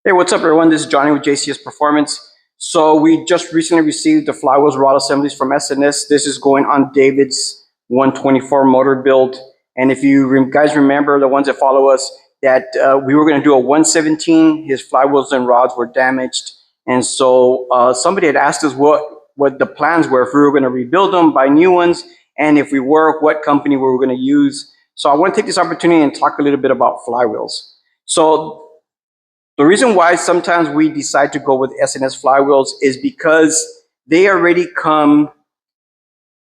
Hey, what's up, everyone? This is Johnny with JCS Performance. So we just recently received the Flywheels rod assemblies from SNS. This is going on David's 124 motor build. And if you guys remember, the ones that follow us, that we were going to do a 117. His flywheels and rods were damaged. And so somebody had asked us what the plans were, if we were going to rebuild them, buy new ones, and if we were, what company we were going to use. So I want to take this opportunity and talk a little bit about flywheels. So the reason why sometimes we decide to go with SNS flywheels is because they already come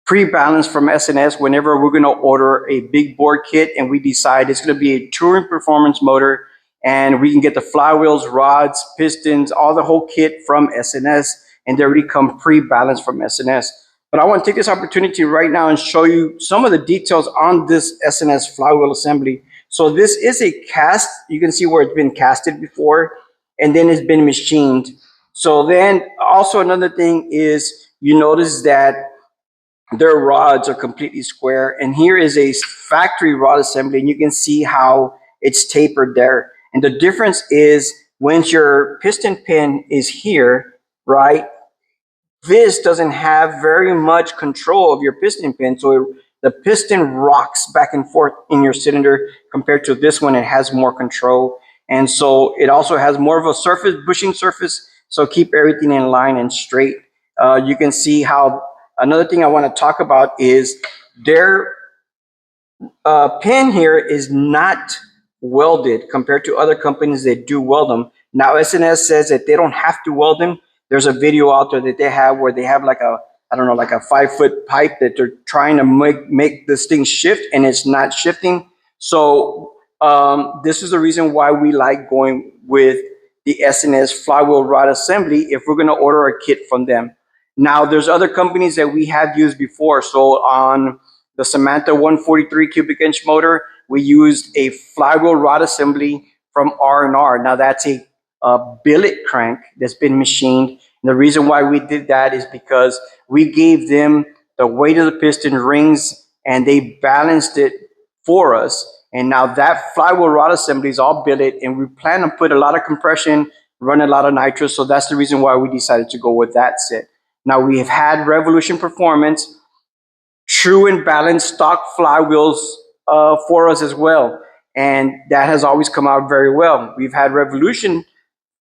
pre-balanced from SNS whenever we're going to order a big bore kit and we decide it's going to be a touring performance motor, and we can get the flywheels, rods, pistons, all the whole kit from SNS, and they already come pre-balanced from SNS. But I want to take this opportunity right now and show you some of the details on this SNS flywheel assembly. So this is a cast. You can see where it's been casted before, and then it's been machined. So then also another thing is you notice that their rods are completely square. And here is a factory rod assembly, and you can see how it's tapered there. And the difference is when your piston pin is here, right? This doesn't have very much control of your piston pin. So the piston rocks back and forth in your cylinder compared to this one. It has more control. And so it also has more of a surface, bushing surface. So keep everything in line and straight. You can see how another thing I want to talk about is their pin here is not welded compared to other companies that do weld them. Now SNS says that they don't have to weld them. There's a video out there that they have where they have like a, I don't know, like a 5-foot pipe that they're trying to make this thing shift, and it's not shifting. So this is the reason why we like going with the SNS flywheel rod assembly if we're going to order a kit from them. Now there's other companies that we have used before. So on the Samantha 143 cubic inch motor, we used a flywheel rod assembly from R&R. Now that's a billet crank that's been machined. And the reason why we did that is because we gave them the weight of the piston rings and they balanced it for us. And now that flywheel rod assembly is all billet, and we plan to put a lot of compression, run a lot of nitrous. So that's the reason why we decided to go with that set. Now we have had Revolution Performance, true and balanced stock flywheels for us as well. And that has always come out very well. We've had Revolution,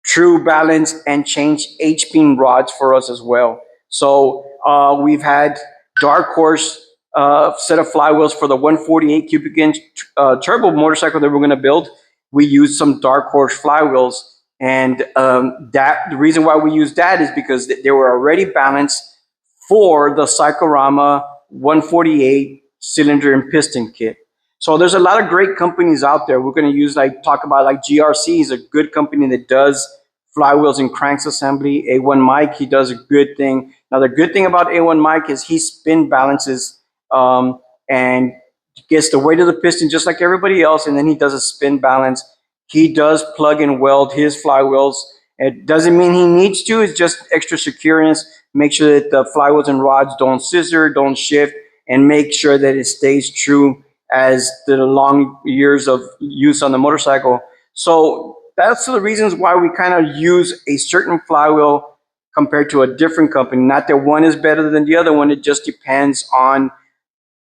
true balance, and change H-beam rods for us as well. So we've had Dark Horse set of flywheels for the 148 cubic inch turbo motorcycle that we're going to build. We used some Dark Horse flywheels, and the reason why we used that is because they were already balanced for the Cyclorama 148 cylinder and piston kit. So there's a lot of great companies out there. We're going to use talk about GRC is a good company that does flywheels and cranks assembly. A1 Mike, he does a good thing. Now the good thing about A1 Mike is he spin balances and gets the weight of the piston just like everybody else, and then he does a spin balance. He does plug and weld his flywheels. It doesn't mean he needs to, it's just extra secureness. Make sure that the flywheels and rods don't scissor, don't shift, and make sure that it stays true as the long years of use on the motorcycle. So that's the reasons why we kind of use a certain flywheel compared to a different company. Not that one is better than the other one, it just depends on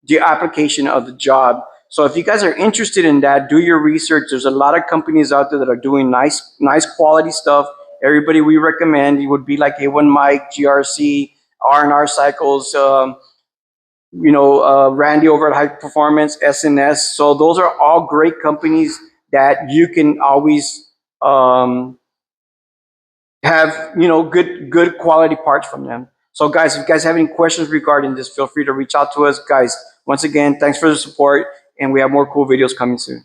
the application of the job. So if you guys are interested in that, do your research. There's a lot of companies out there that are doing nice quality stuff. Everybody we recommend, it would be like A1 Mike, GRC, R&R Cycles, Randy over at High Performance, SNS. So those are all great companies that you can always have good quality parts from them. So guys, if you guys have any questions regarding this, feel free to reach out to us. Guys, once again, thanks for the support, and we have more cool videos coming soon.